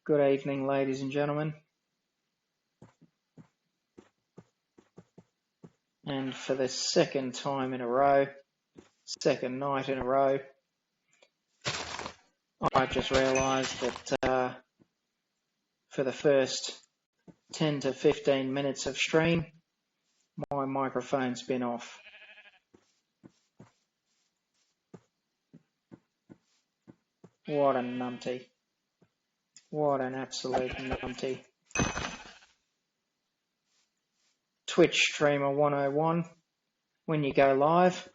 Good evening, ladies and gentlemen. And for the second time in a row, second night in a row, I just realised that for the first 10 to 15 minutes of stream, my microphone's been off. What a numpty. What an absolute numpty. Twitch Streamer 101, when you go live,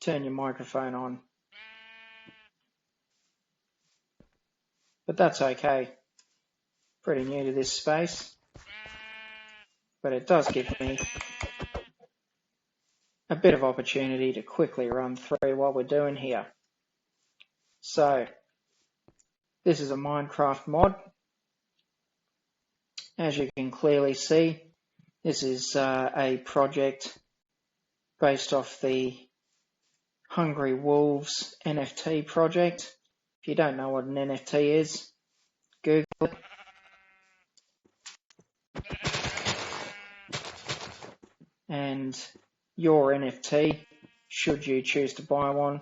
turn your microphone on. But that's okay. Pretty new to this space. But it does give me a bit of opportunity to quickly run through what we're doing here. So, this is a Minecraft mod. As you can clearly see, this is a project based off the Hungy World NFT project. If you don't know what an NFT is, Google it. And your NFT, should you choose to buy one,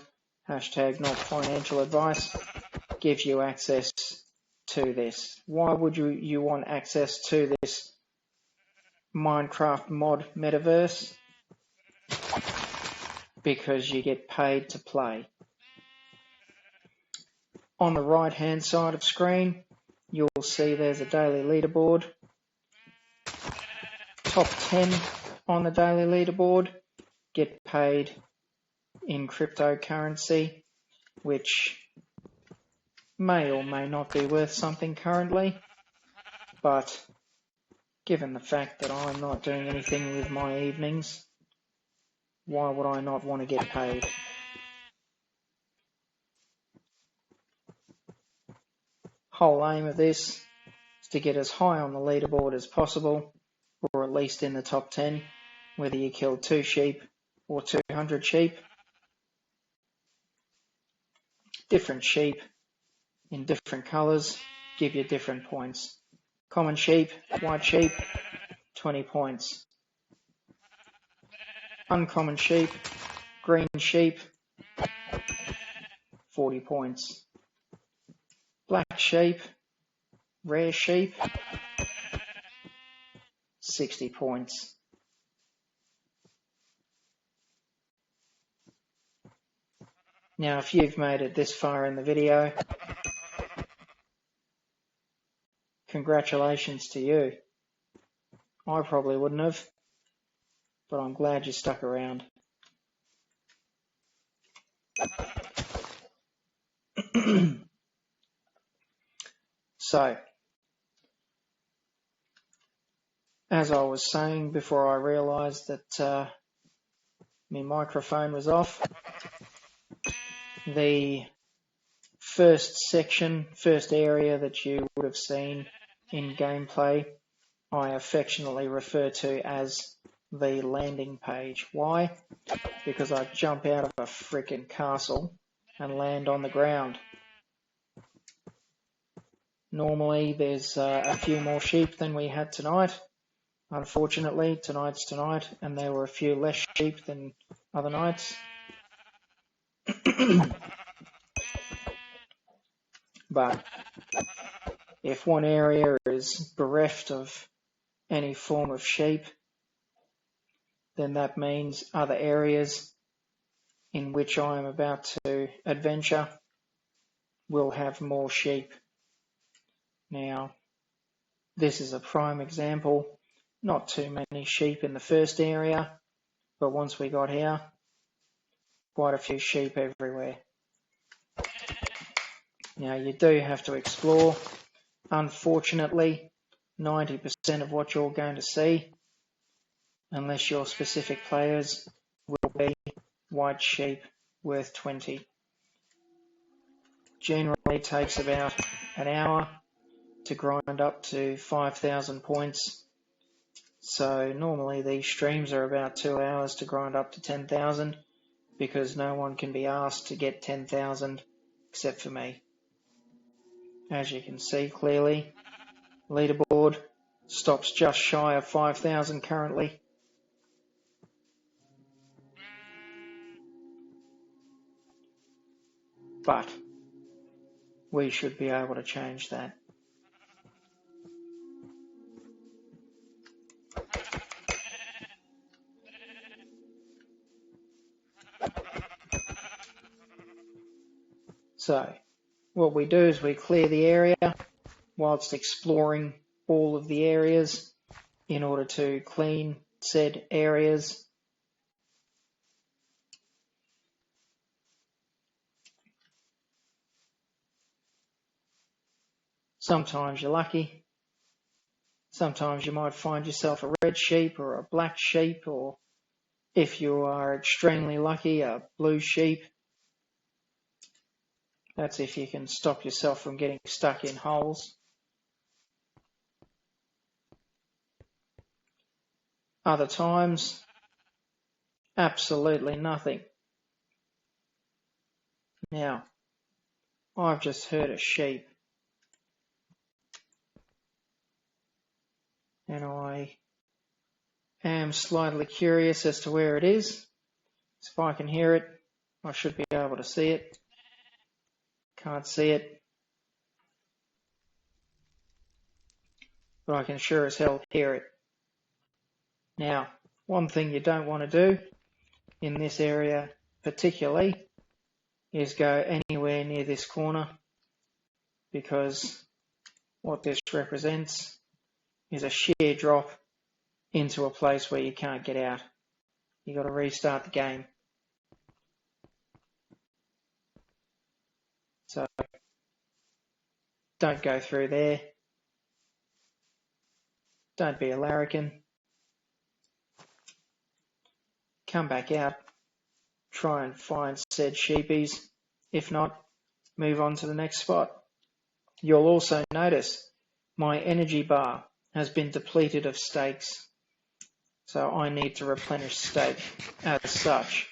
hashtag not financial advice, gives you access to this. Why would you want access to this Minecraft mod metaverse? Because you get paid to play. On the right hand side of screen, you'll see there's a daily leaderboard. Top 10 on the daily leaderboard get paid in cryptocurrency, which may or may not be worth something currently, but given the fact that I'm not doing anything with my evenings, why would I not want to get paid? Whole aim of this is to get as high on the leaderboard as possible, or at least in the top 10, whether you kill 2 sheep or 200 sheep. Different sheep in different colours give you different points. Common sheep, white sheep, 20 points. Uncommon sheep, green sheep, 40 points. Black sheep, rare sheep, 60 points. Now, if you've made it this far in the video, congratulations to you. I probably wouldn't have, but I'm glad you stuck around. So, as I was saying before I realised that my microphone was off, the first section, first area that you would have seen in gameplay, I affectionately refer to as the landing page. Why? Because I jump out of a frickin' castle and land on the ground. Normally there's a few more sheep than we had tonight. Unfortunately, tonight's tonight, and there were a few less sheep than other nights. But if one area is bereft of any form of sheep, then that means other areas in which I am about to adventure will have more sheep. Now, this is a prime example. Not too many sheep in the first area, but once we got here, quite a few sheep everywhere. Now, you do have to explore. Unfortunately, 90% of what you're going to see, unless you're specific players, will be white sheep worth 20. Generally takes about an hour to grind up to 5,000 points. So normally these streams are about 2 hours to grind up to 10,000, because no one can be asked to get 10,000 except for me. As you can see clearly, Leaderboard stops just shy of 5,000 currently. But we should be able to change that. So what we do is we clear the area whilst exploring all of the areas in order to clean said areas. Sometimes you're lucky. Sometimes you might find yourself a red sheep or a black sheep, or if you are extremely lucky, a blue sheep. That's if you can stop yourself from getting stuck in holes. Other times, absolutely nothing. Now, I've just heard a sheep, and I am slightly curious as to where it is. So if I can hear it, I should be able to see it. Can't see it, but I can sure as hell hear it. Now, one thing you don't want to do in this area particularly is go anywhere near this corner, because what this represents is a sheer drop into a place where you can't get out. You've got to restart the game. So don't go through there. Don't be a larrikin. Come back out. Try and find said sheepies. If not, move on to the next spot. You'll also notice my energy bar has been depleted of steaks, so I need to replenish steak as such.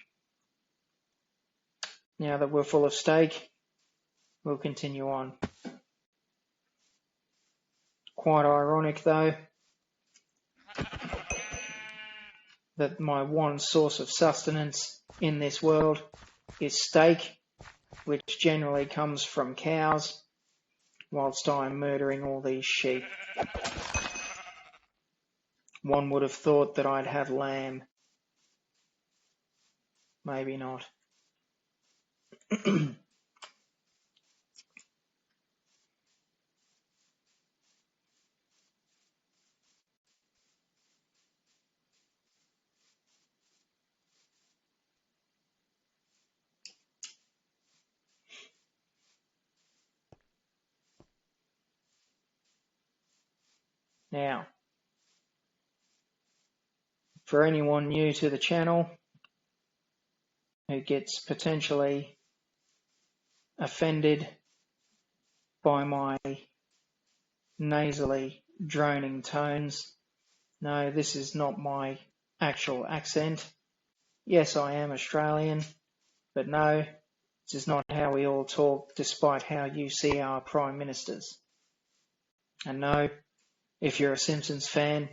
Now that we're full of steak, we'll continue on. Quite ironic though, that my one source of sustenance in this world is steak, which generally comes from cows, whilst I'm murdering all these sheep. One would have thought that I'd have lamb. Maybe not. Now, for anyone new to the channel who gets potentially offended by my nasally droning tones, no, this is not my actual accent. Yes, I am Australian, but no, this is not how we all talk, despite how you see our prime ministers. And no, if you're a Simpsons fan,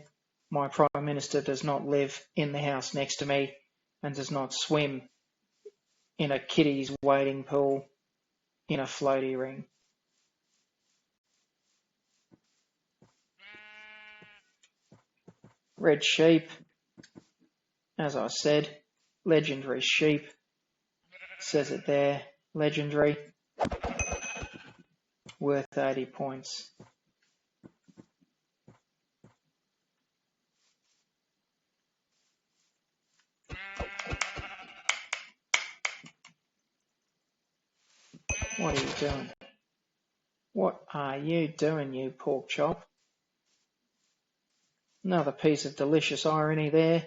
my prime minister does not live in the house next to me and does not swim in a kiddie's wading pool in a floaty ring. Red sheep, as I said, legendary sheep, says it there, legendary, worth 80 points. What are you doing? What are you doing, you pork chop? Another piece of delicious irony there.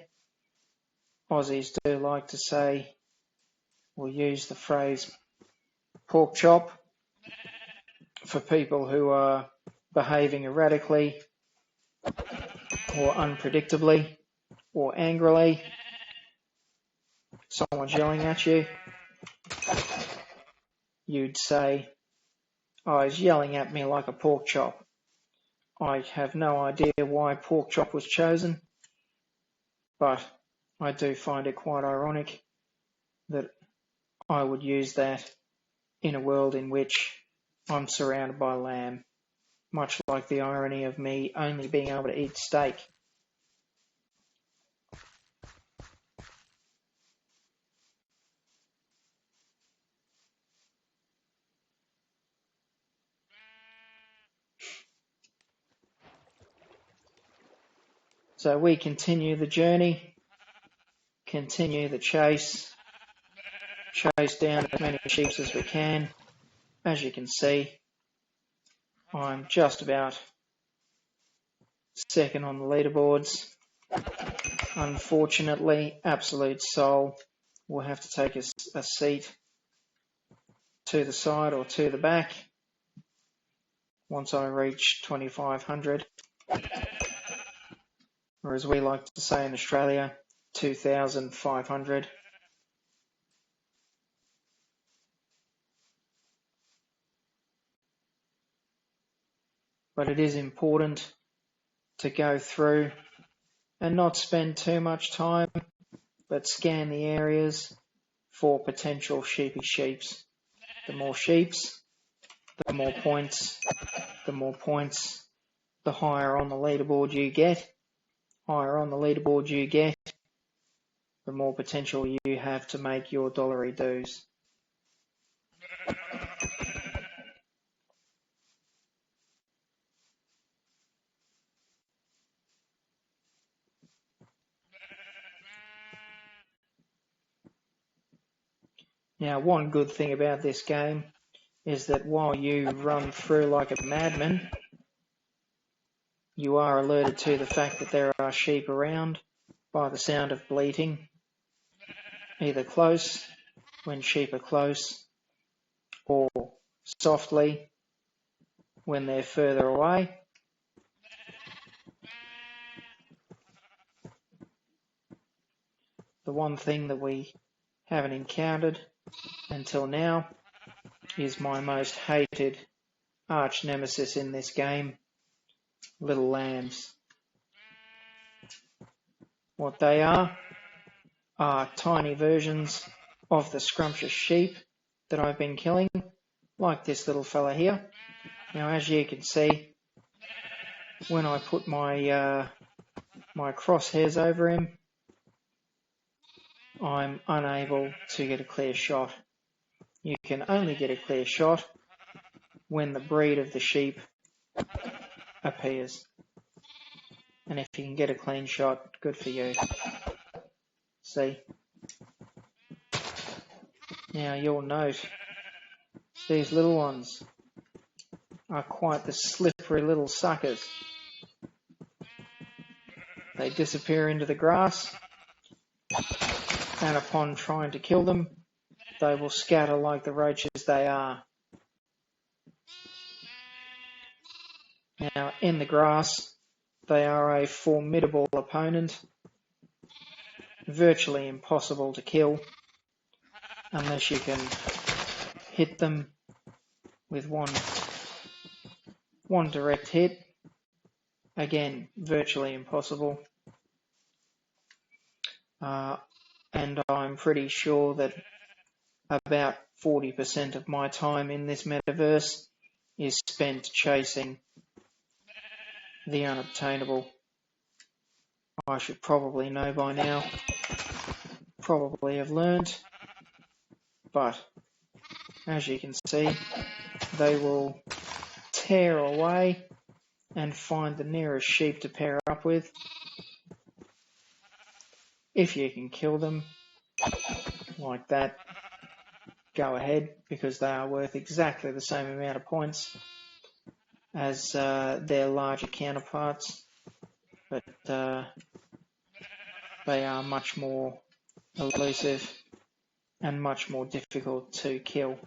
Aussies do like to say, or use the phrase, pork chop for people who are behaving erratically or unpredictably or angrily. Someone's yelling at you. You'd say, oh, he's yelling at me like a pork chop. I have no idea why pork chop was chosen, but I do find it quite ironic that I would use that in a world in which I'm surrounded by lamb, much like the irony of me only being able to eat steak. So we continue the journey, continue the chase down as many sheep as we can. As you can see, I'm just about second on the leaderboards. Unfortunately, Absolute Soul will have to take a seat to the side or to the back once I reach 2,500, or as we like to say in Australia, 2,500. But it is important to go through and not spend too much time, but scan the areas for potential sheepy sheeps. The more sheeps, the more points. The more points, the higher on the leaderboard you get. Higher on the leaderboard you get, the more potential you have to make your dollary dues. Now, one good thing about this game is that while you run through like a madman, you are alerted to the fact that there are sheep around by the sound of bleating, either close, when sheep are close, or softly when they're further away. The one thing that we haven't encountered until now is my most hated arch nemesis in this game, little lambs. What they are tiny versions of the scrumptious sheep that I've been killing, like this little fella here. Now, as you can see, when I put my my crosshairs over him, I'm unable to get a clear shot. You can only get a clear shot when the breed of the sheep appears. And if you can get a clean shot, good for you. See? Now you'll note these little ones are quite the slippery little suckers. They disappear into the grass, and upon trying to kill them, they will scatter like the roaches they are. Now, in the grass, they are a formidable opponent, virtually impossible to kill unless you can hit them with one direct hit. Again, virtually impossible. And I'm pretty sure that about 40% of my time in this metaverse is spent chasing the unobtainable. I should probably know by now, probably have learned, but as you can see, they will tear away and find the nearest sheep to pair up with. If you can kill them like that, go ahead, because they are worth exactly the same amount of points as their larger counterparts, but they are much more elusive and much more difficult to kill.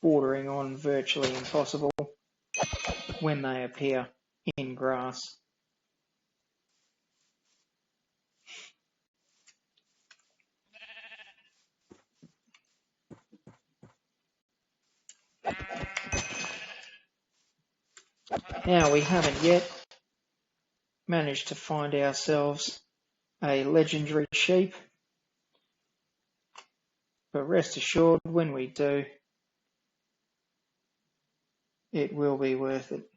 Bordering on virtually impossible when they appear in grass. Now, we haven't yet managed to find ourselves a legendary sheep, but rest assured, when we do, it will be worth it.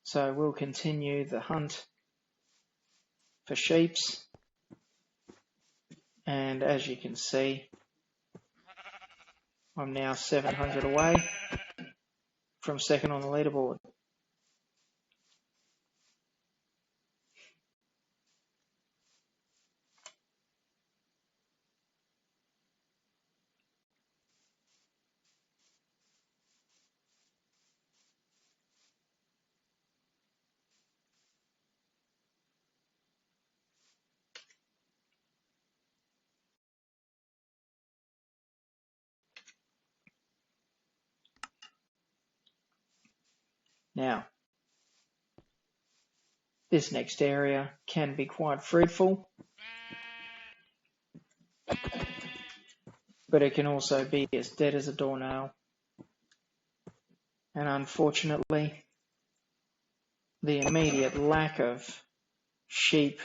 So we'll continue the hunt for sheeps, and as you can see, I'm now 700 away from second on the leaderboard. Now, this next area can be quite fruitful, but it can also be as dead as a doornail. And unfortunately, the immediate lack of sheep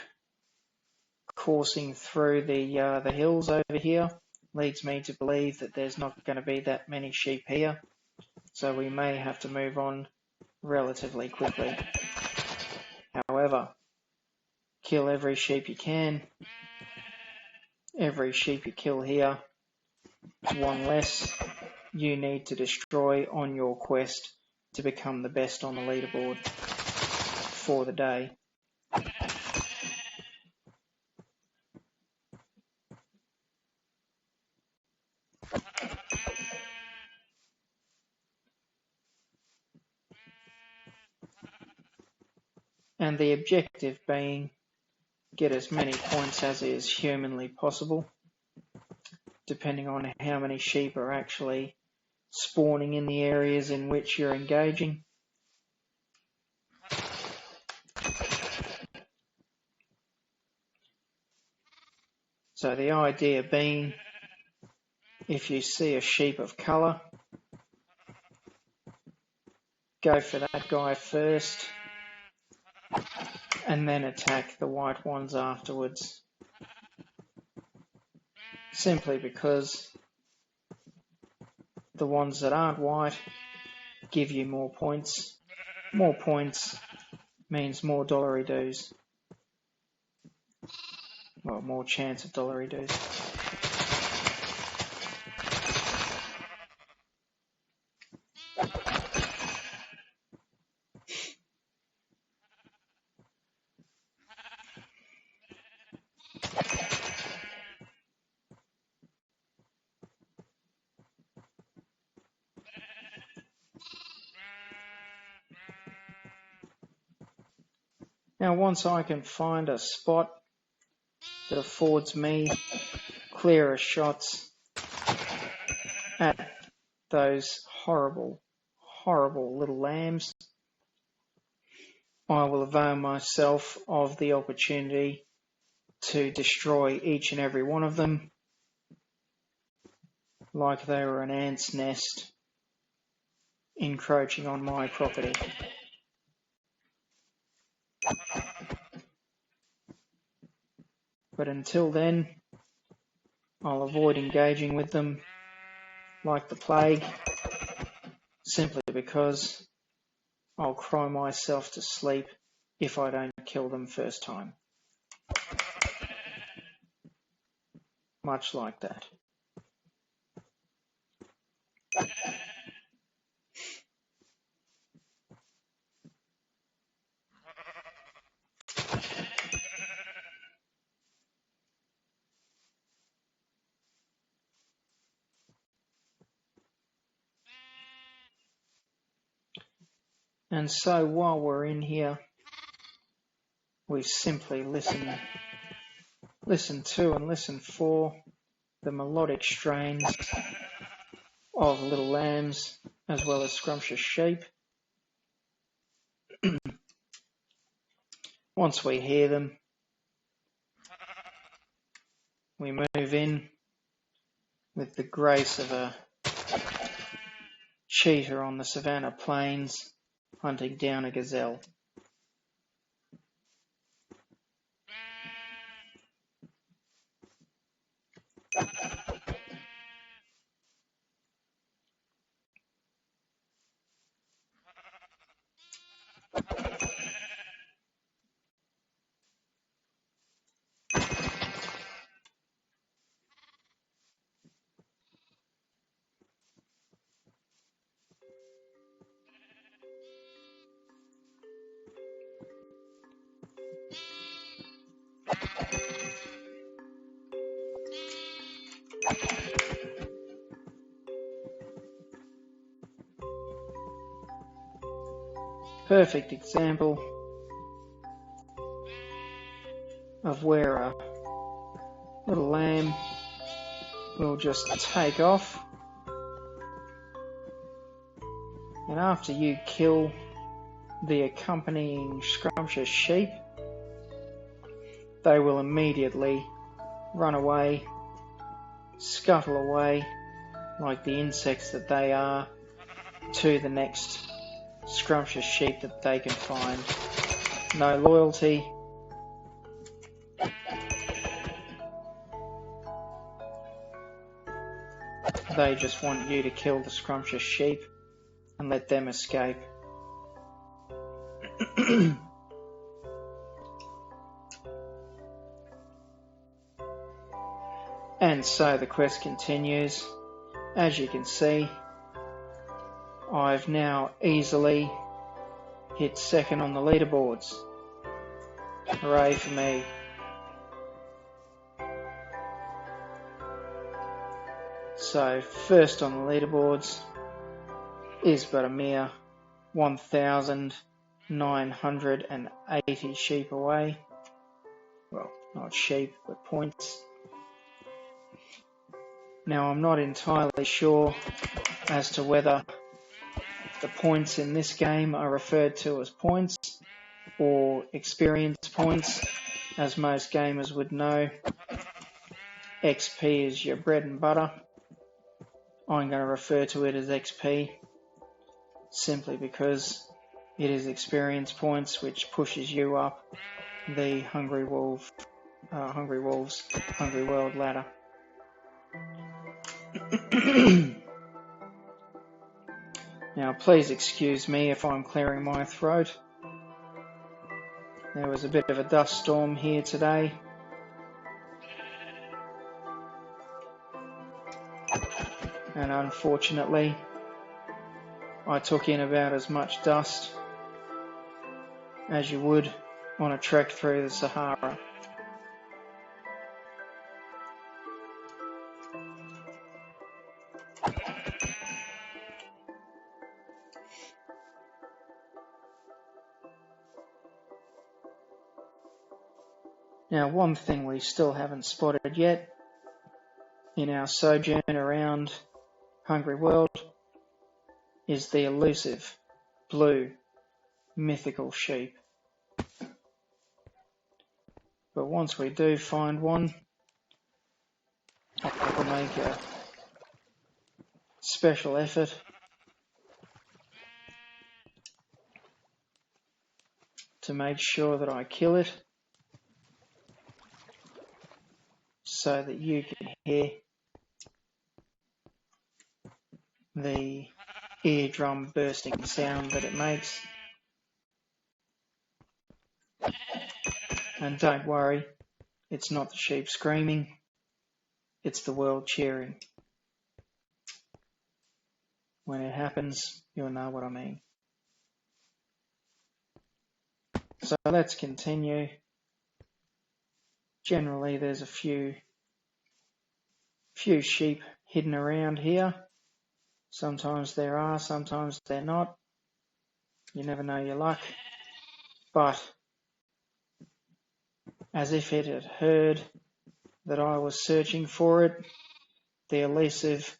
coursing through the hills over here leads me to believe that there's not going to be that many sheep here, so we may have to move on relatively quickly. However, kill every sheep you can. Every sheep you kill here is one less you need to destroy on your quest to become the best on the leaderboard for the day. And the objective being get as many points as is humanly possible, depending on how many sheep are actually spawning in the areas in which you're engaging. So the idea being, if you see a sheep of colour, go for that guy first, and then attack the white ones afterwards. Simply because the ones that aren't white give you more points. More points means more dollary dues. Well, more chance of dollary dues. Now, once I can find a spot that affords me clearer shots at those horrible, horrible little lambs, I will avail myself of the opportunity to destroy each and every one of them like they were an ant's nest encroaching on my property. But until then, I'll avoid engaging with them like the plague, simply because I'll cry myself to sleep if I don't kill them first time. Much like that. And so while we're in here, we simply listen to and listen for the melodic strains of little lambs as well as scrumptious sheep. Once we hear them, we move in with the grace of a cheetah on the savannah plains hunting down a gazelle. Perfect example of where a little lamb will just take off, and after you kill the accompanying scrumptious sheep, they will immediately run away, scuttle away like the insects that they are to the next scrumptious sheep that they can find. No loyalty. They just want you to kill the scrumptious sheep and let them escape. And so the quest continues. As you can see, I've now easily hit second on the leaderboards. Hooray for me. So first on the leaderboards is but a mere 1,980 sheep away. Well, not sheep, but points. Now I'm not entirely sure as to whether the points in this game are referred to as points or experience points. As most gamers would know, XP is your bread and butter. I'm going to refer to it as XP simply because it is experience points which pushes you up the Hungy World ladder. Now please excuse me if I'm clearing my throat. There was a bit of a dust storm here today. And unfortunately, I took in about as much dust as you would on a trek through the Sahara. Now, one thing we still haven't spotted yet in our sojourn around Hungy World is the elusive blue mythical sheep. But once we do find one, I will make a special effort to make sure that I kill it so that you can hear the eardrum bursting sound that it makes. And don't worry, it's not the sheep screaming, it's the world cheering. When it happens, you'll know what I mean. So let's continue. Generally, there's a few sheep hidden around here. Sometimes there are, sometimes they're not. You never know your luck. But as if it had heard that I was searching for it, the elusive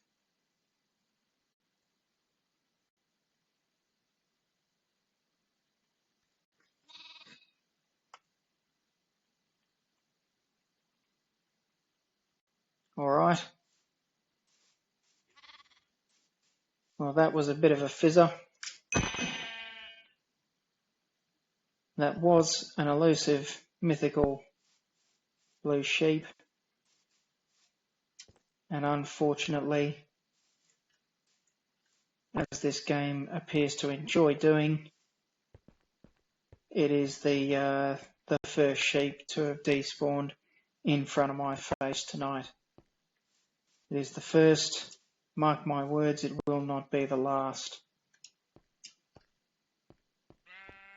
Alright. Well, Well, that was a bit of a fizzer. That was an elusive mythical blue sheep, and unfortunately, as this game appears to enjoy doing, it is the first sheep to have despawned in front of my face tonight. It is the first. Mark my words, it will not be the last.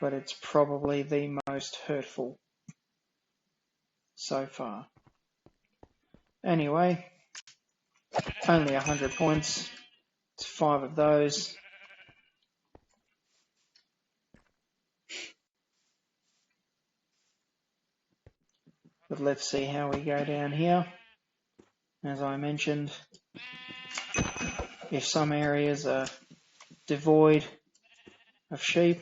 But it's probably the most hurtful so far. Anyway, only 100 points. It's 5 of those. But let's see how we go down here. As I mentioned, if some areas are devoid of sheep,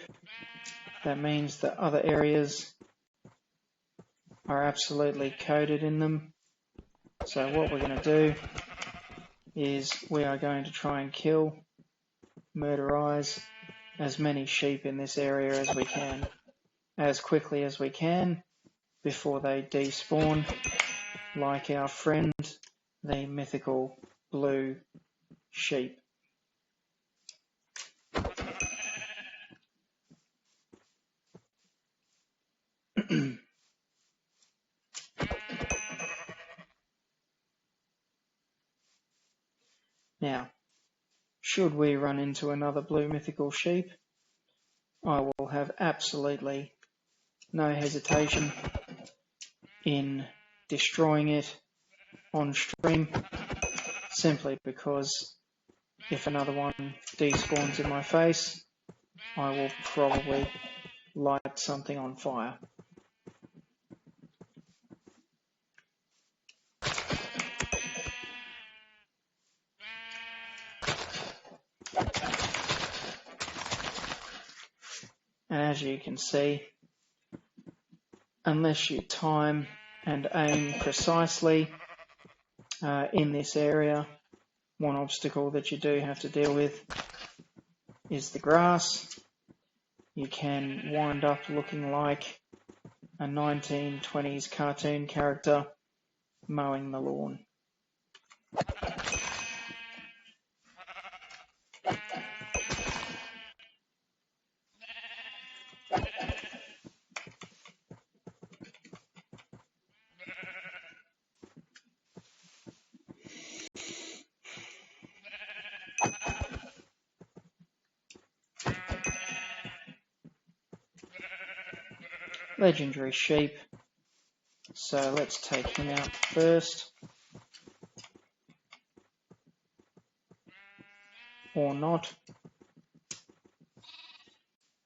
that means that other areas are absolutely coated in them. So what we're going to do is we are going to try and kill, murderize as many sheep in this area as we can, as quickly as we can, before they despawn, like our friend, the mythical blue sheep. Now, should we run into another blue mythical sheep, I will have absolutely no hesitation in destroying it on stream, simply because if another one despawns in my face, I will probably light something on fire. And as you can see, unless you time and aim precisely in this area, one obstacle that you do have to deal with is the grass. You can wind up looking like a 1920s cartoon character mowing the lawn. Legendary sheep, so let's take him out first. Or not.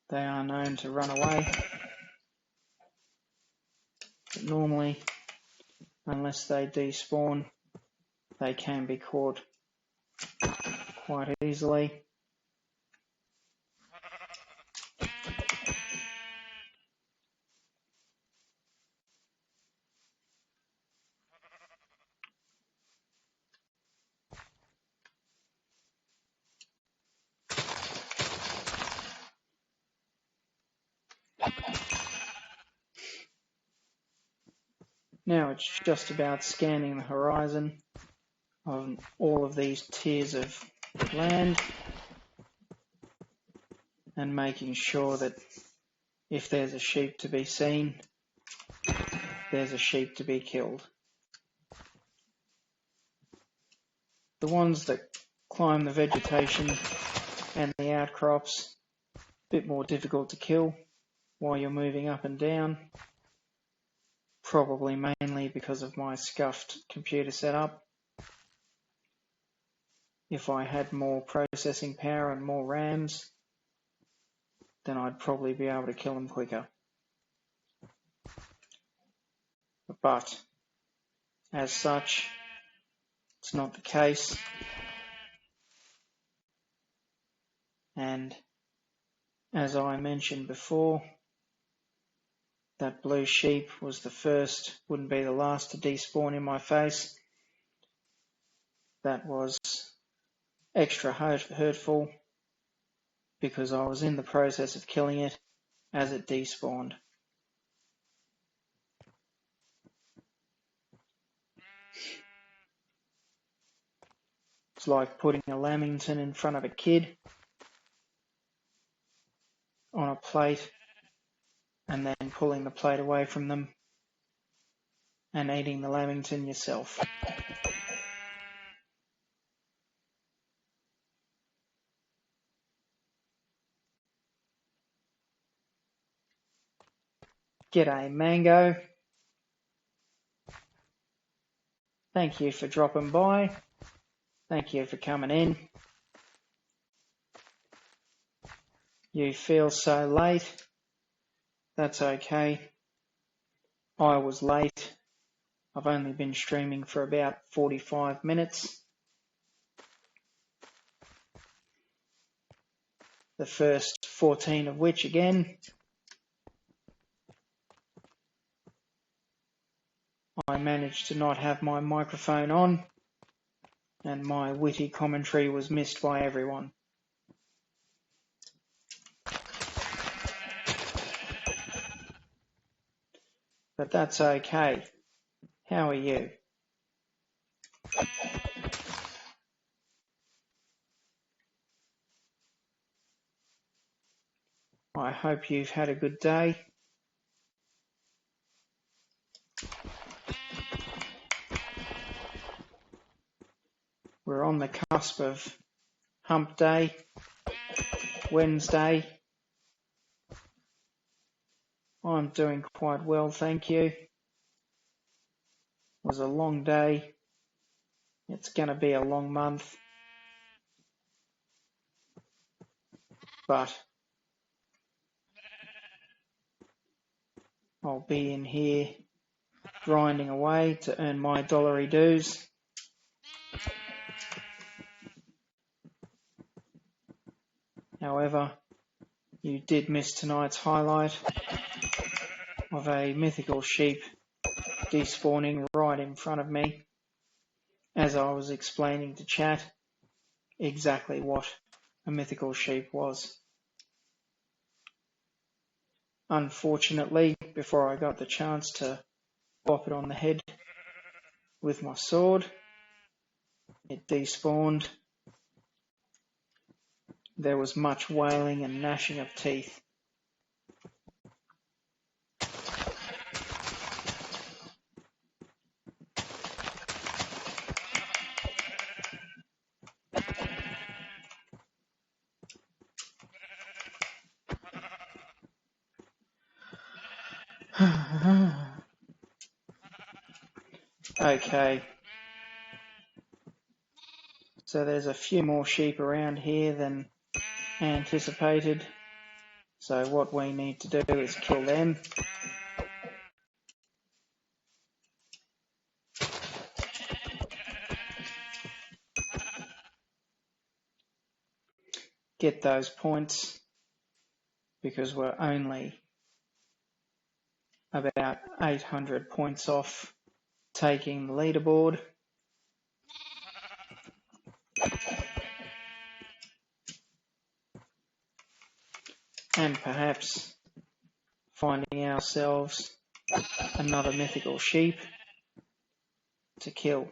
They are known to run away. But normally, unless they despawn, they can be caught quite easily. Now it's just about scanning the horizon of all of these tiers of land and making sure that if there's a sheep to be seen, there's a sheep to be killed. The ones that climb the vegetation and the outcrops, a bit more difficult to kill while you're moving up and down, probably mainly because of my scuffed computer setup. If I had more processing power and more RAMs, then I'd probably be able to kill them quicker. But as such, it's not the case. And as I mentioned before, that blue sheep was the first, wouldn't be the last to despawn in my face. That was extra hurtful because I was in the process of killing it as it despawned. It's like putting a lamington in front of a kid on a plate and then pulling the plate away from them and eating the lamington yourself. G'day, Mango. Thank you for dropping by. Thank you for coming in. You feel so late. That's okay. I was late. I've only been streaming for about 45 minutes. The first 14 of which, again, I managed to not have my microphone on, and my witty commentary was missed by everyone. But that's okay. How are you? I hope you've had a good day. We're on the cusp of hump day, Wednesday. I'm doing quite well, thank you. It was a long day. It's going to be a long month. But I'll be in here grinding away to earn my dollary dues. However, you did miss tonight's highlight of a mythical sheep despawning right in front of me as I was explaining to chat exactly what a mythical sheep was. Unfortunately, before I got the chance to pop it on the head with my sword, it despawned. There was much wailing and gnashing of teeth. Okay. So there's a few more sheep around here than anticipated. So what we need to do is kill them. Get those points because we're only about 800 points off taking the leaderboard. And perhaps finding ourselves another mythical sheep to kill.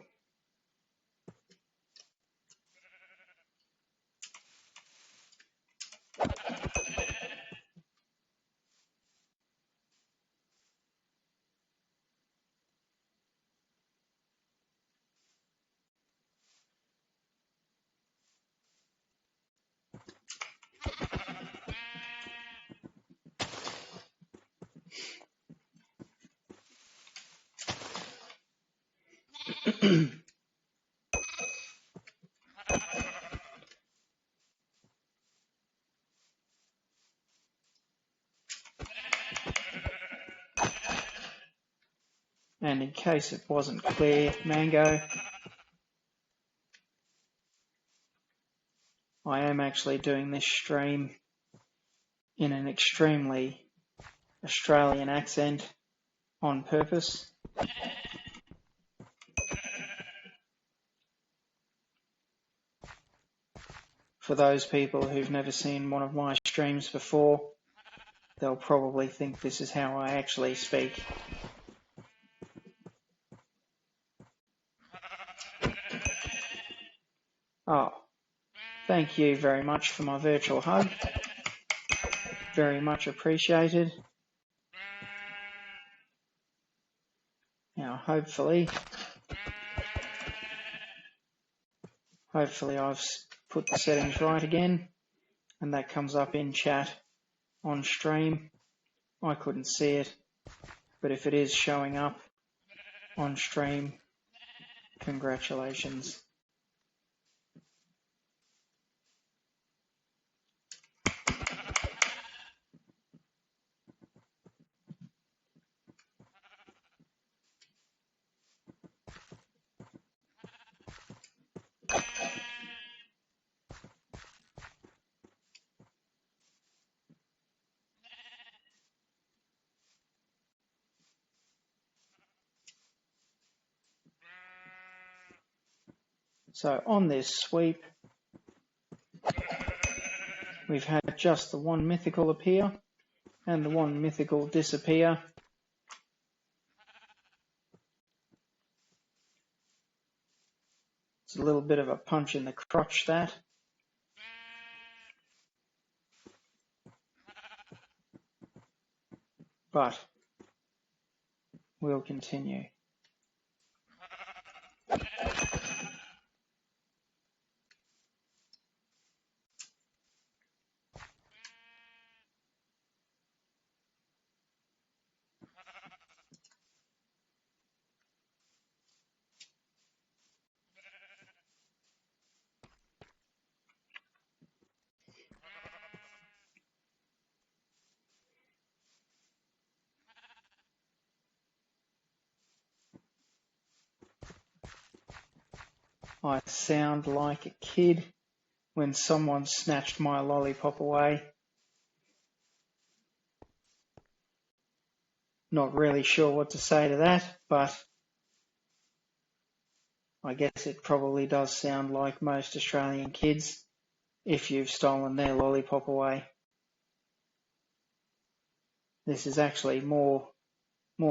And in case it wasn't clear, Mango, I am actually doing this stream in an extremely Australian accent on purpose. for those people who've never seen one of my streams before, they'll probably think this is how I actually speak. Oh, thank you very much for my virtual hug. Very much appreciated. Now, hopefully I've put the settings right again, and that comes up in chat on stream. I couldn't see it, but if it is showing up on stream, congratulations. So on this sweep, we've had just the one mythical appear and the one mythical disappear. It's a little bit of a punch in the crotch, that. But we'll continue. I sound like a kid when someone snatched my lollipop away. Not really sure what to say to that, but I guess it probably does sound like most Australian kids if you've stolen their lollipop away. This is actually more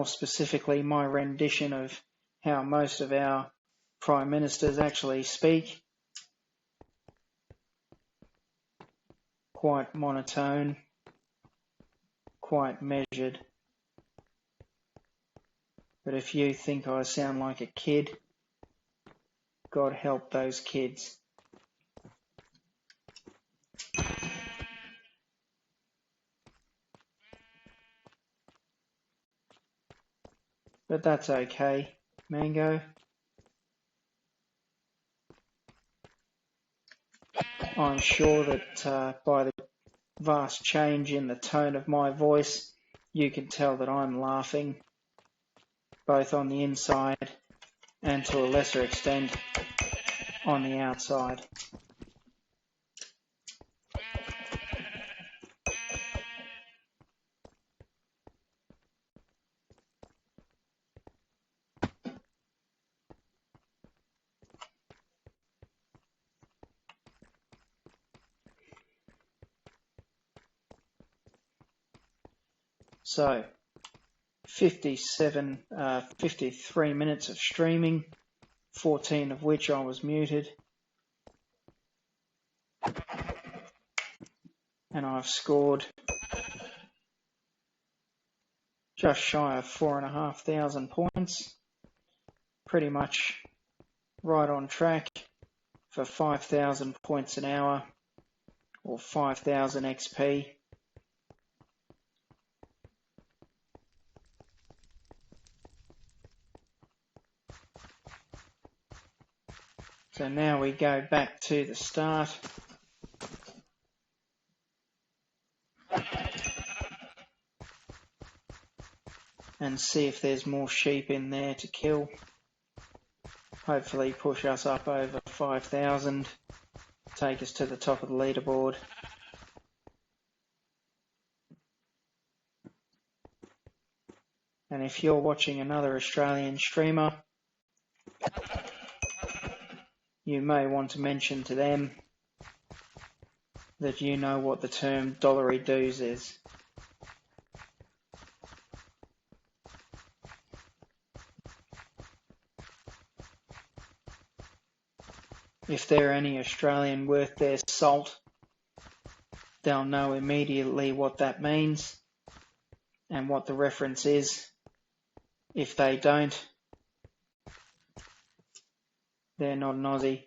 specifically my rendition of how most of our Prime Ministers actually speak. Quite monotone, quite measured. But if you think I sound like a kid, God help those kids. But that's okay, Mango. I'm sure that by the vast change in the tone of my voice, you can tell that I'm laughing, both on the inside and to a lesser extent on the outside. So, 53 minutes of streaming, 14 of which I was muted. And I've scored just shy of 4,500 points. Pretty much right on track for 5,000 points an hour or 5,000 XP. So now we go back to the start. And see if there's more sheep in there to kill. Hopefully push us up over 5,000, take us to the top of the leaderboard. And if you're watching another Australian streamer, you may want to mention to them that you know what the term dollary doos is. If there are any Australian worth their salt, they'll know immediately what that means and what the reference is. If they don't, they're not an Aussie.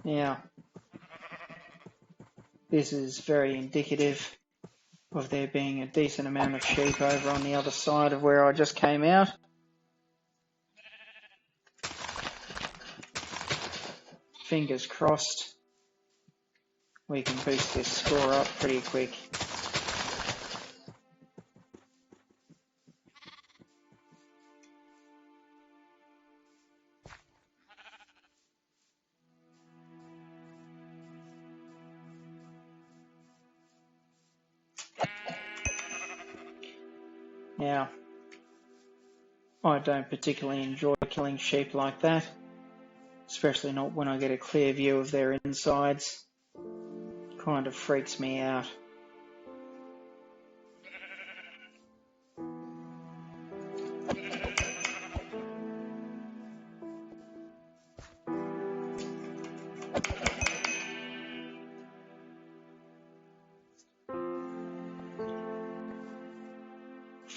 Now, this is very indicative of there being a decent amount of sheep over on the other side of where I just came out. Fingers crossed, we can boost this score up pretty quick. Now, I don't particularly enjoy killing sheep like that, especially not when I get a clear view of their insides. Kind of freaks me out.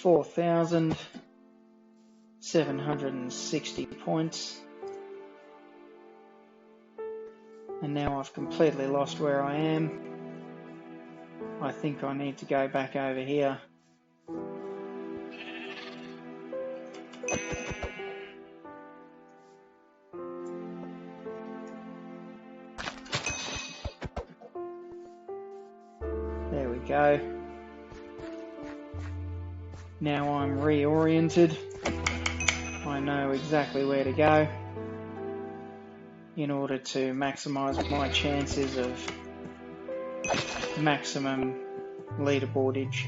$4,760 points. And now I've completely lost where I am. I think I need to go back over here. There we go. Now I'm reoriented. I know exactly where to go in order to maximize my chances of maximum leaderboardage.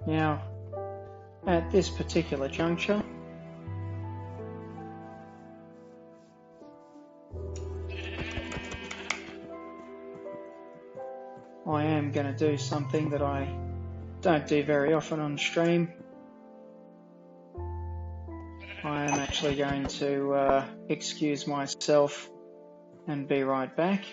Now, at this particular juncture, I am going to do something that I don't do very often on stream. I am actually going to excuse myself and be right back.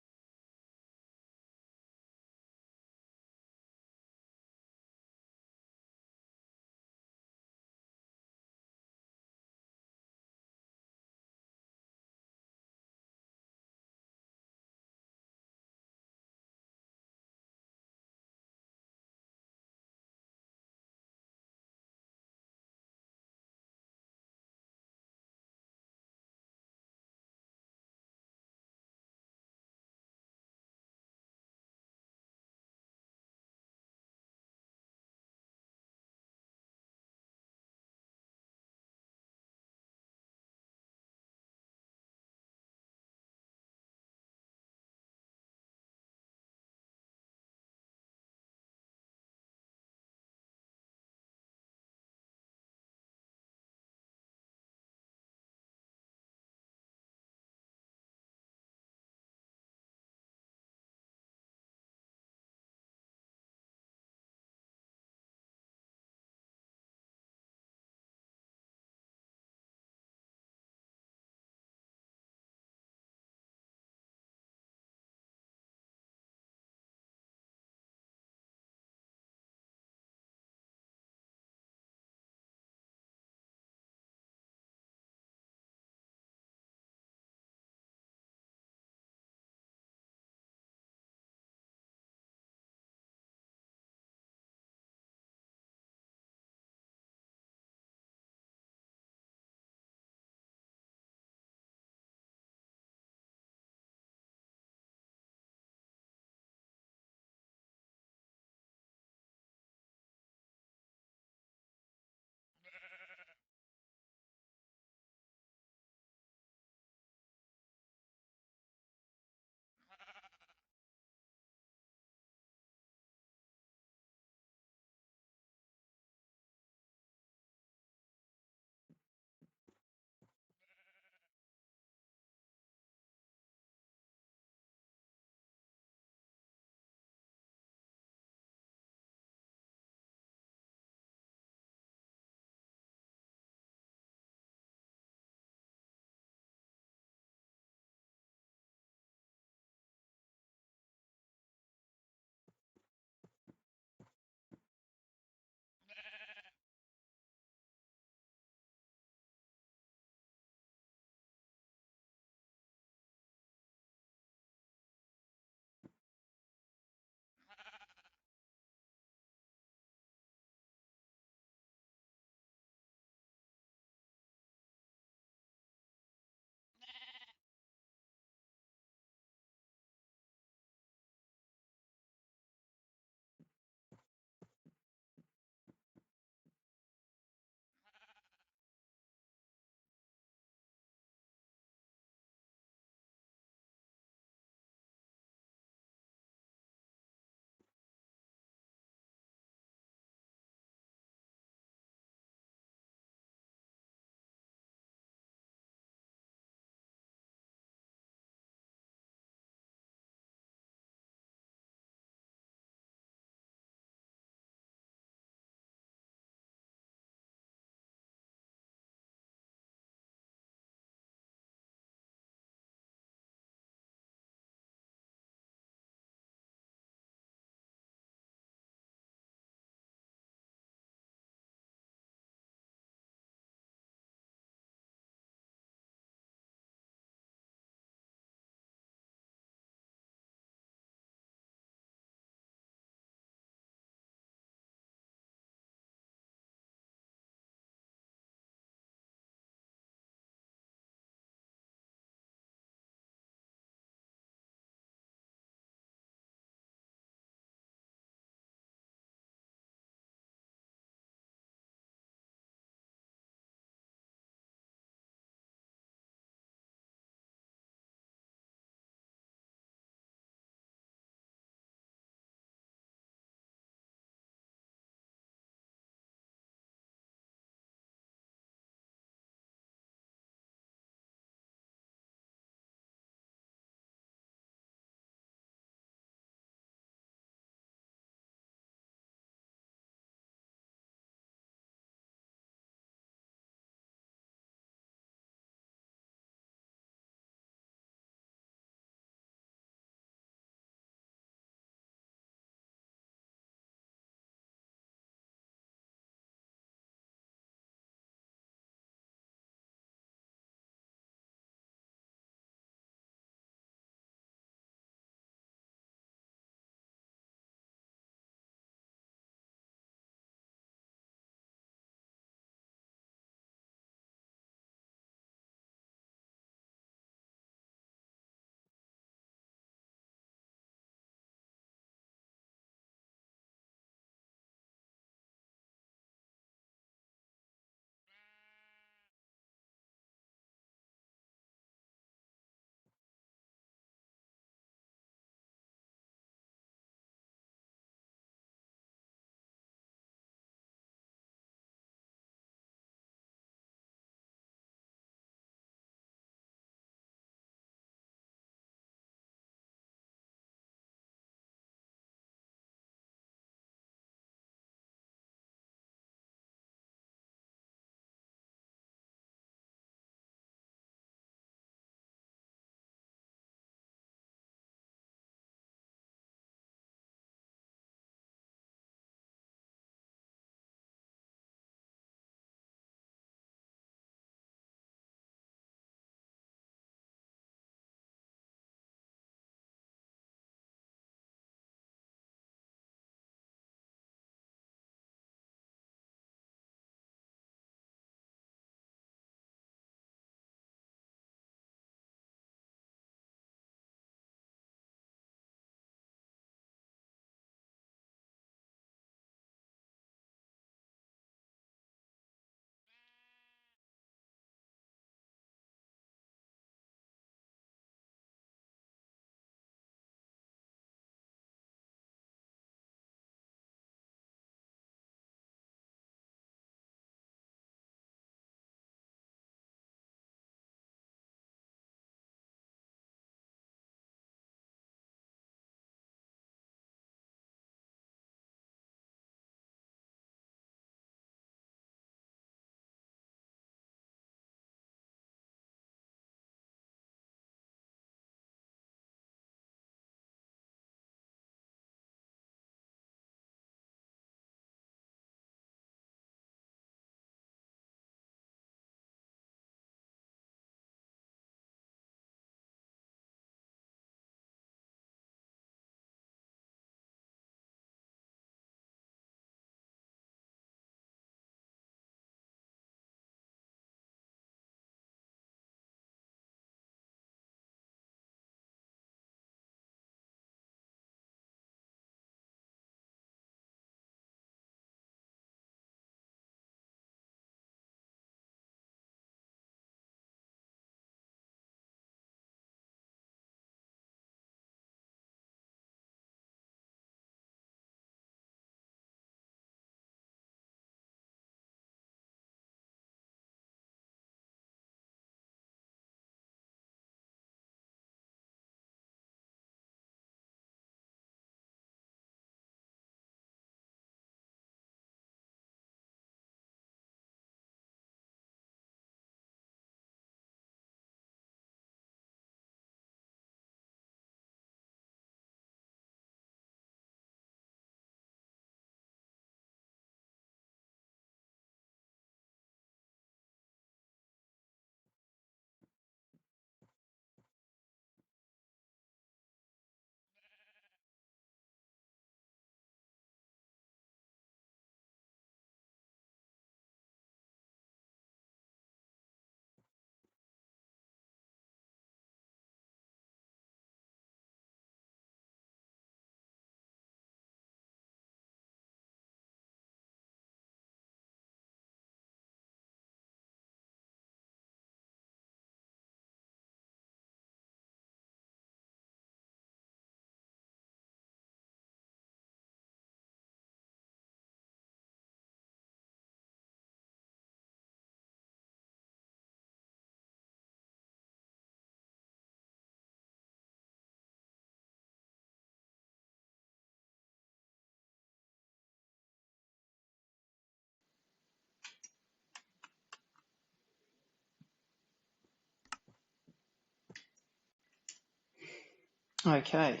Okay,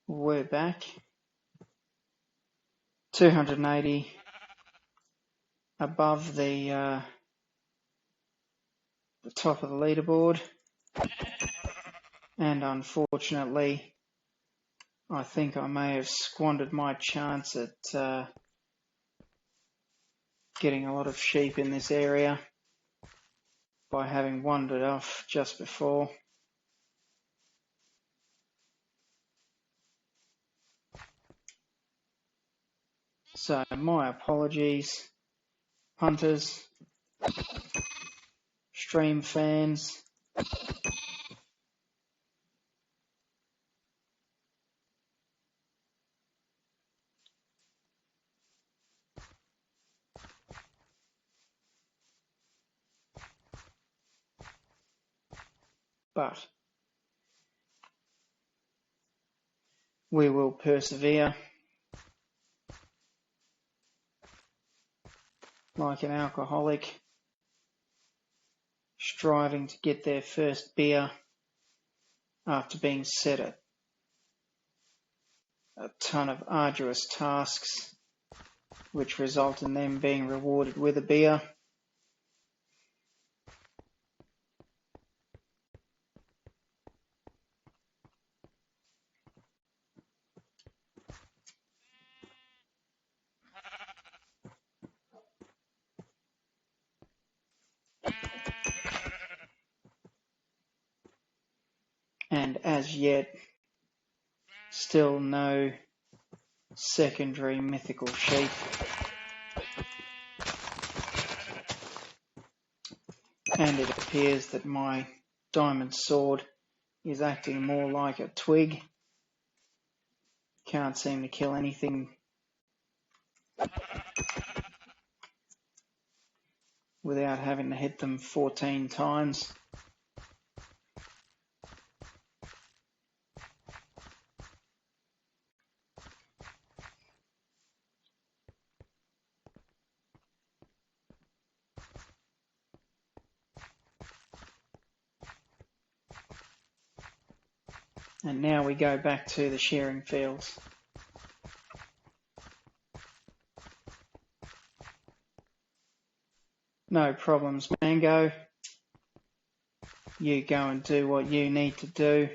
we're back. 280 above the top of the leaderboard, and unfortunately I think I may have squandered my chance at getting a lot of sheep in this area by having wandered off just before. So my apologies, hunters, stream fans. But we will persevere like an alcoholic, striving to get their first beer after being set a ton of arduous tasks, which result in them being rewarded with a beer. And as yet, still no secondary mythical sheep. And it appears that my diamond sword is acting more like a twig. Can't seem to kill anything without having to hit them 14 times. And now we go back to the shearing fields. No problems, Mango. You go and do what you need to do.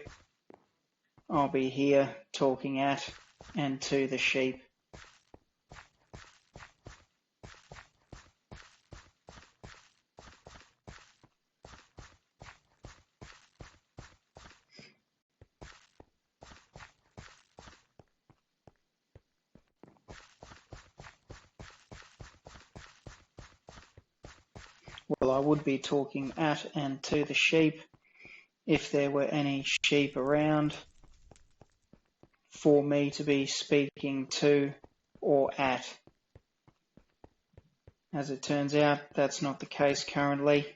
I'll be here talking at and to the sheep. Well, I would be talking at and to the sheep if there were any sheep around for me to be speaking to or at. As it turns out, that's not the case currently.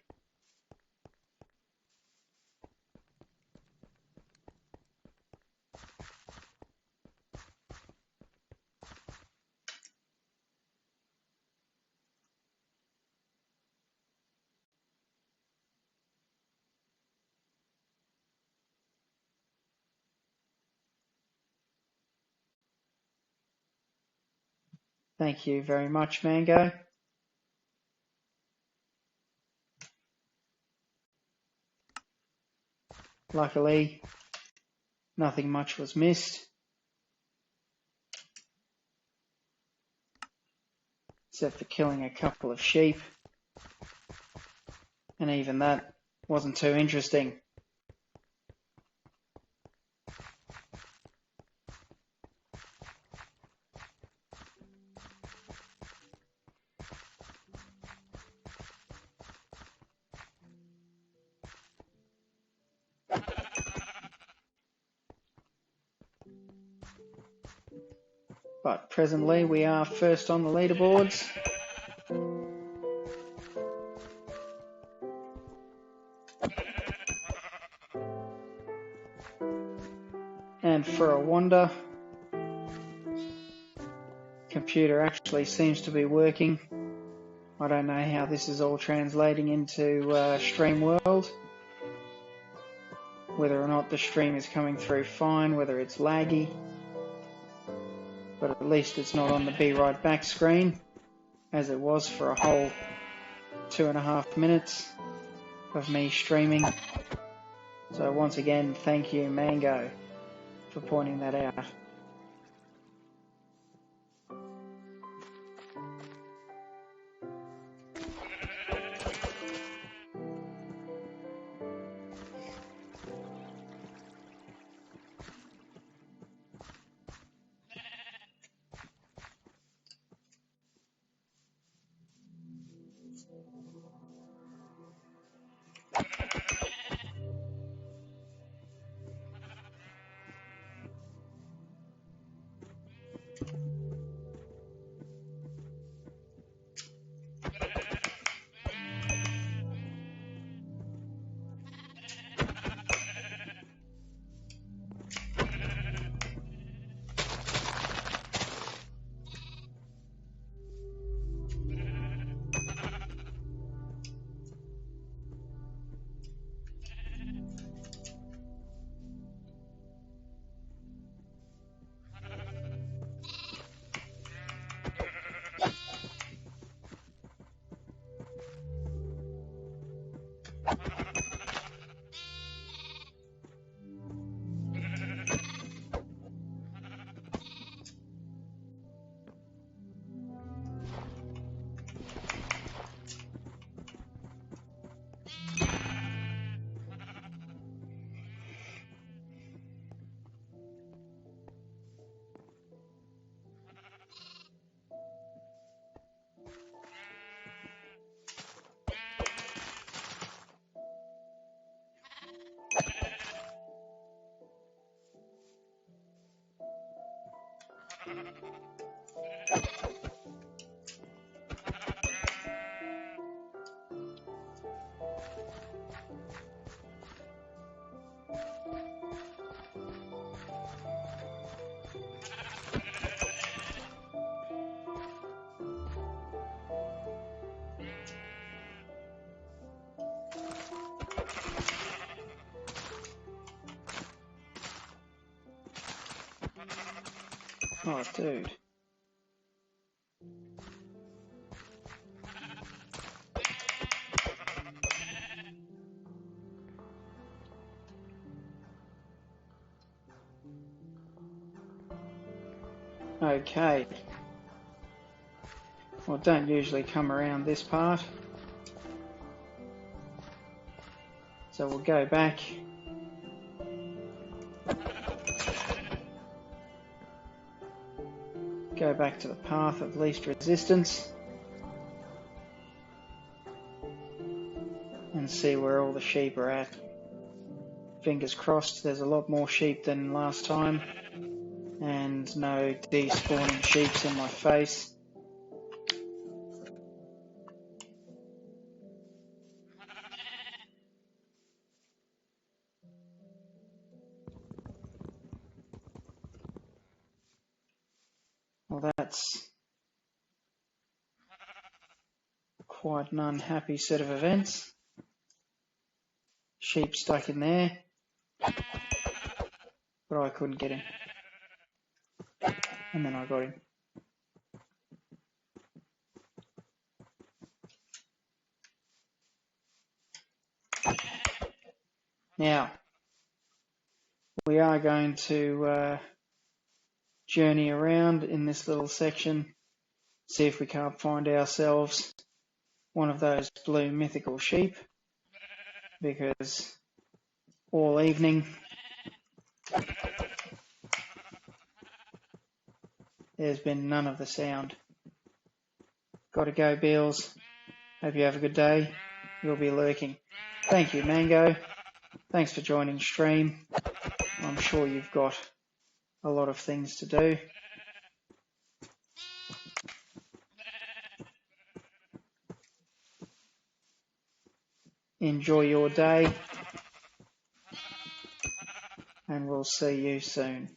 Thank you very much, Mango. Luckily, nothing much was missed, except for killing a couple of sheep, and even that wasn't too interesting. But presently we are first on the leaderboards. And for a wonder, computer actually seems to be working. I don't know how this is all translating into Stream World. whether or not the stream is coming through fine, whether it's laggy, but at least it's not on the Be Right Back screen, as it was for a whole 2.5 minutes of me streaming. So once again, thank you, Mango, for pointing that out. Oh, dude. Okay. Well, don't usually come around this part. So we'll go back. Go back to the path of least resistance. And see where all the sheep are at. Fingers crossed there's a lot more sheep than last time. And no despawning sheeps in my face. Well, that's quite an unhappy set of events. Sheep stuck in there, but I couldn't get him. And then I got him. Now, we are going to journey around in this little section, see if we can't find ourselves one of those blue mythical sheep, because all evening there's been none of the sound. Gotta go, Beals. Hope you have a good day. You'll be lurking. Thank you, Mango. Thanks for joining stream. I'm sure you've got a lot of things to do. Enjoy your day, and we'll see you soon.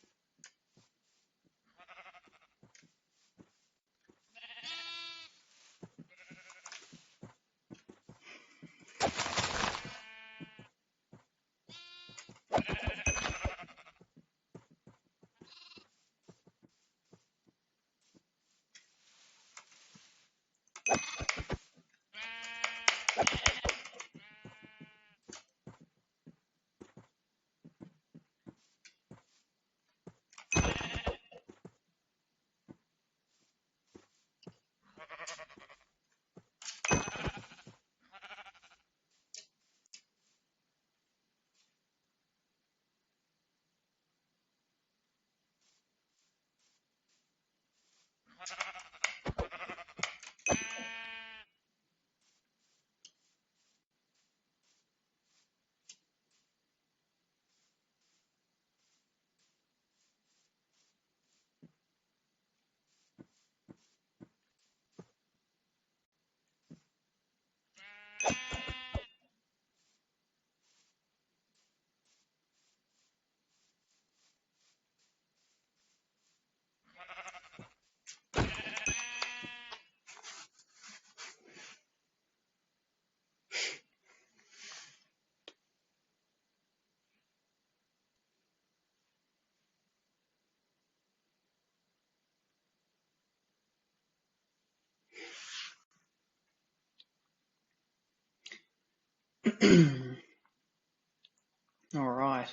Alright.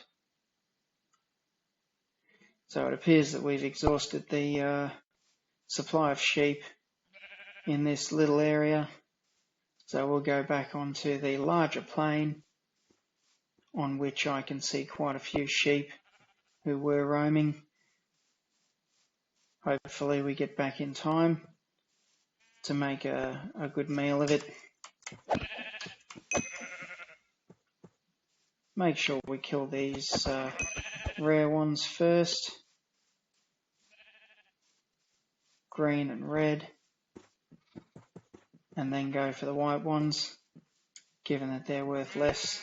So it appears that we've exhausted the supply of sheep in this little area. So we'll go back onto the larger plain on which I can see quite a few sheep who were roaming. Hopefully we get back in time to make a good meal of it. Make sure we kill these rare ones first. Green and red. And then go for the white ones, given that they're worth less.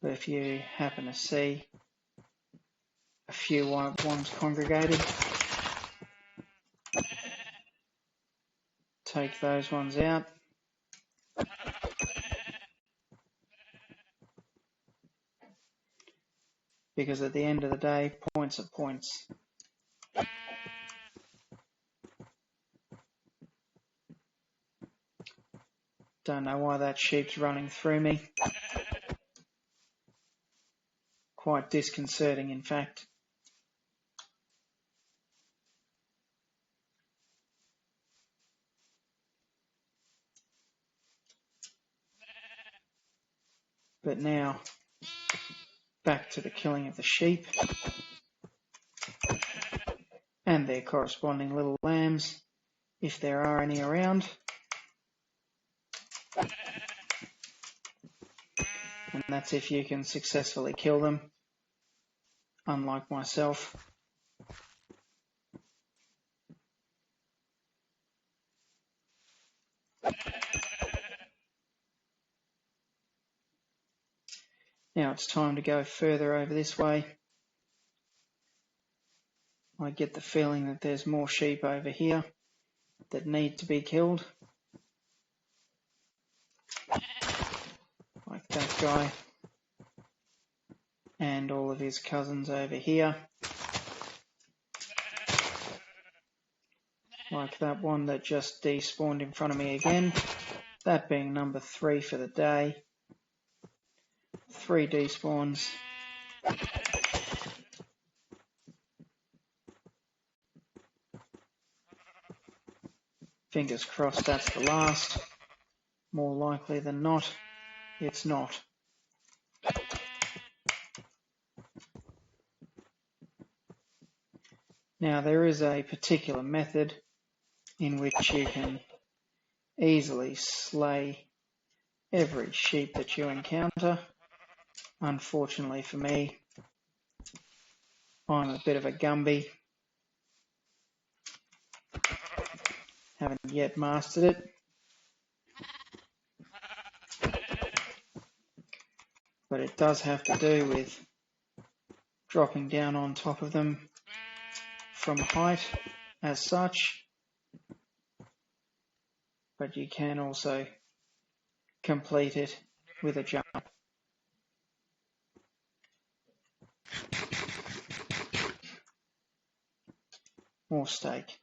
But if you happen to see a few white ones congregated, take those ones out. Because at the end of the day, points are points. Don't know why that sheep's running through me. Quite disconcerting, in fact. But now, back to the killing of the sheep and their corresponding little lambs, if there are any around. And that's if you can successfully kill them, unlike myself. Now it's time to go further over this way. I get the feeling that there's more sheep over here that need to be killed. Like that guy. And all of his cousins over here. Like that one that just despawned in front of me again. That being number 3 for the day. 3 despawns. Fingers crossed that's the last. More likely than not, it's not. Now there is a particular method in which you can easily slay every sheep that you encounter. Unfortunately for me, I'm a bit of a Gumby. Haven't yet mastered it. But it does have to do with dropping down on top of them from height as such. But you can also complete it with a jump. More steak.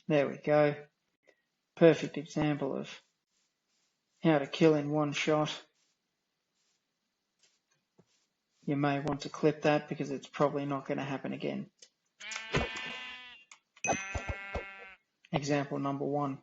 There we go. Perfect example of how to kill in one shot. You may want to clip that because it's probably not going to happen again. Example number 1.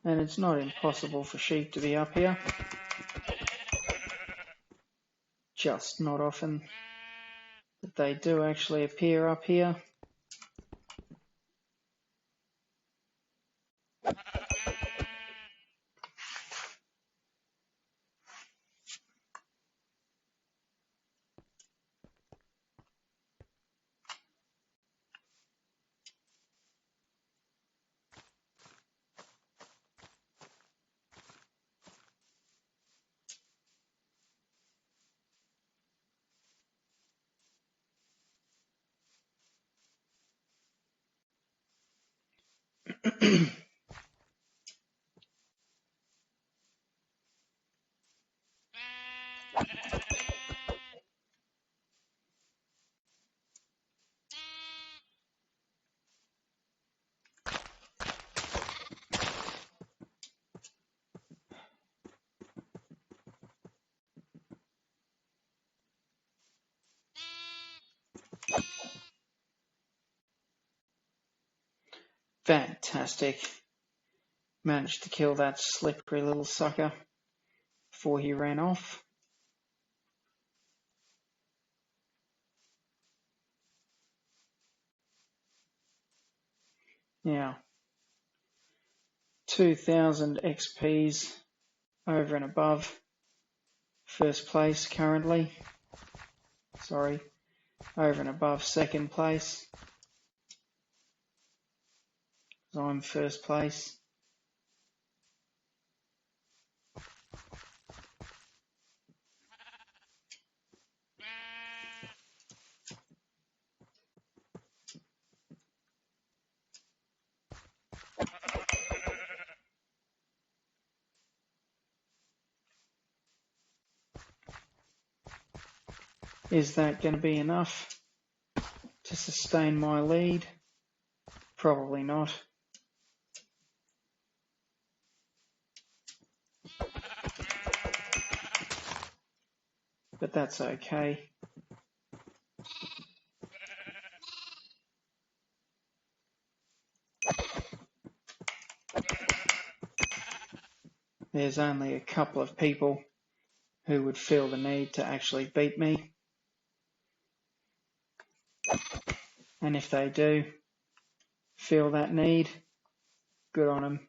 And it's not impossible for sheep to be up here. Just not often that they do actually appear up here. Fantastic. Managed to kill that slippery little sucker before he ran off. Now, 2,000 XPs over and above first place currently. Sorry, over and above second place. I'm first place. Is that going to be enough to sustain my lead? Probably not. But that's okay. There's only a couple of people who would feel the need to actually beat me. And if they do feel that need, good on them.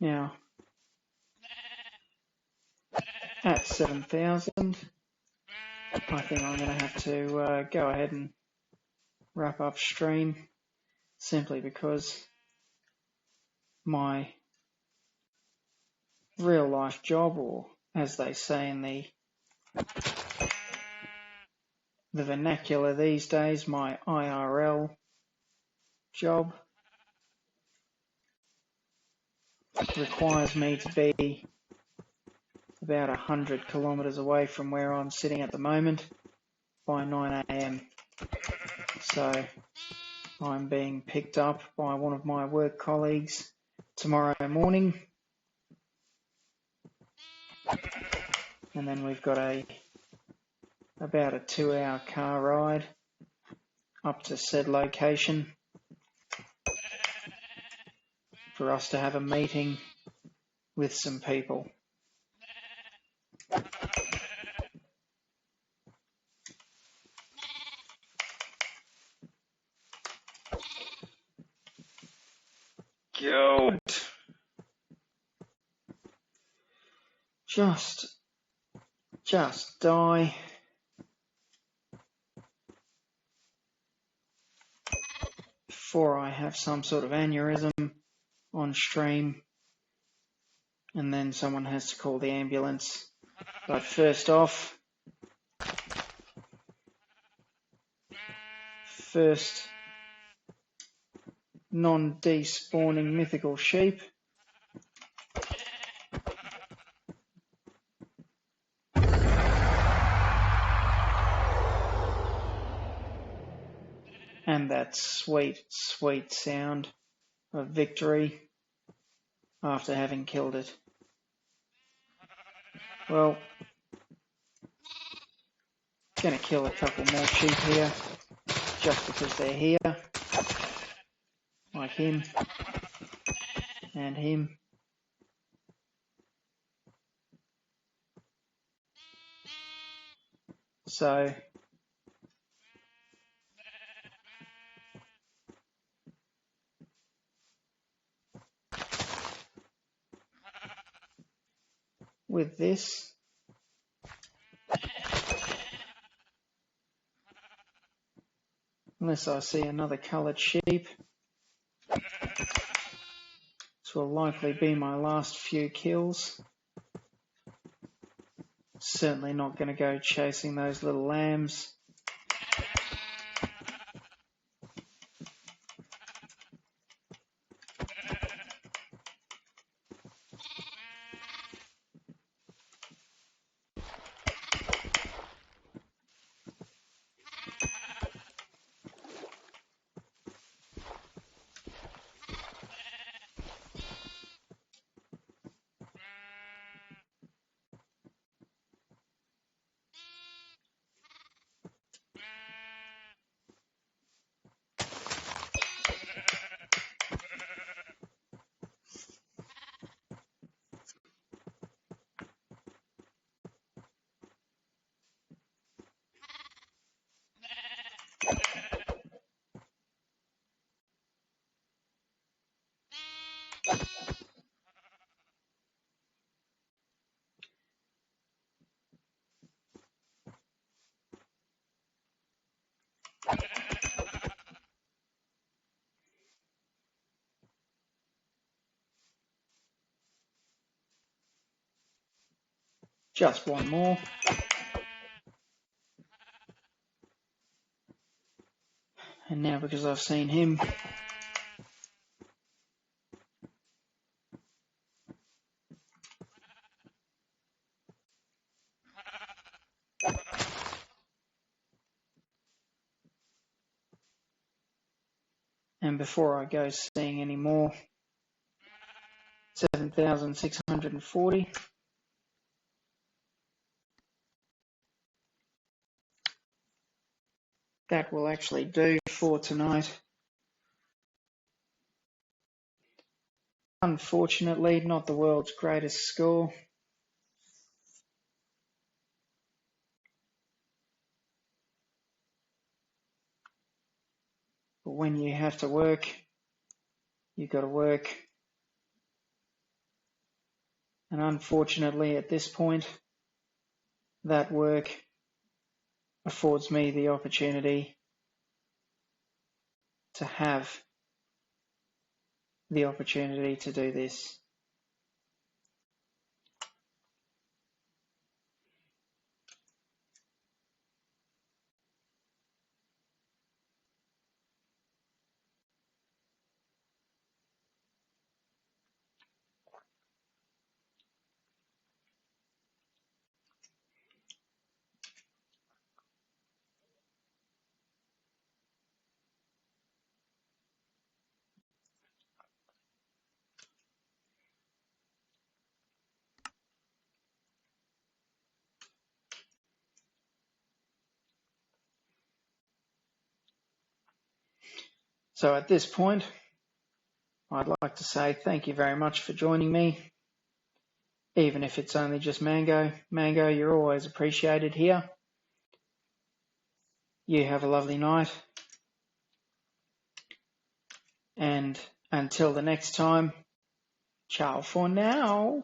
Now, at 7,000, I think I'm going to have to go ahead and wrap up stream, simply because my real life job, or as they say in the vernacular these days, my IRL job, requires me to be about 100 kilometres away from where I'm sitting at the moment by 9 AM. So I'm being picked up by one of my work colleagues tomorrow morning, and then we've got about a 2-hour car ride up to said location for us to have a meeting with some people. Good. Just die. Before I have some sort of aneurysm on stream, and then someone has to call the ambulance. But first off, first non-despawning mythical sheep. And that sweet, sweet sound of victory after having killed it. Well, Gonna kill a couple more sheep here, just because they're here. Like him. And him. So with this, unless I see another coloured sheep, this will likely be my last few kills. Certainly not going to go chasing those little lambs. Just one more. And now, because I've seen him, and before I go seeing any more, 7,640. That will actually do for tonight. Unfortunately, not the world's greatest score. But when you have to work, you've got to work. And unfortunately, at this point, that work affords me the opportunity to have the opportunity to do this. So at this point, I'd like to say thank you very much for joining me. Even if it's only just Mango. Mango, you're always appreciated here. You have a lovely night. And until the next time, ciao for now.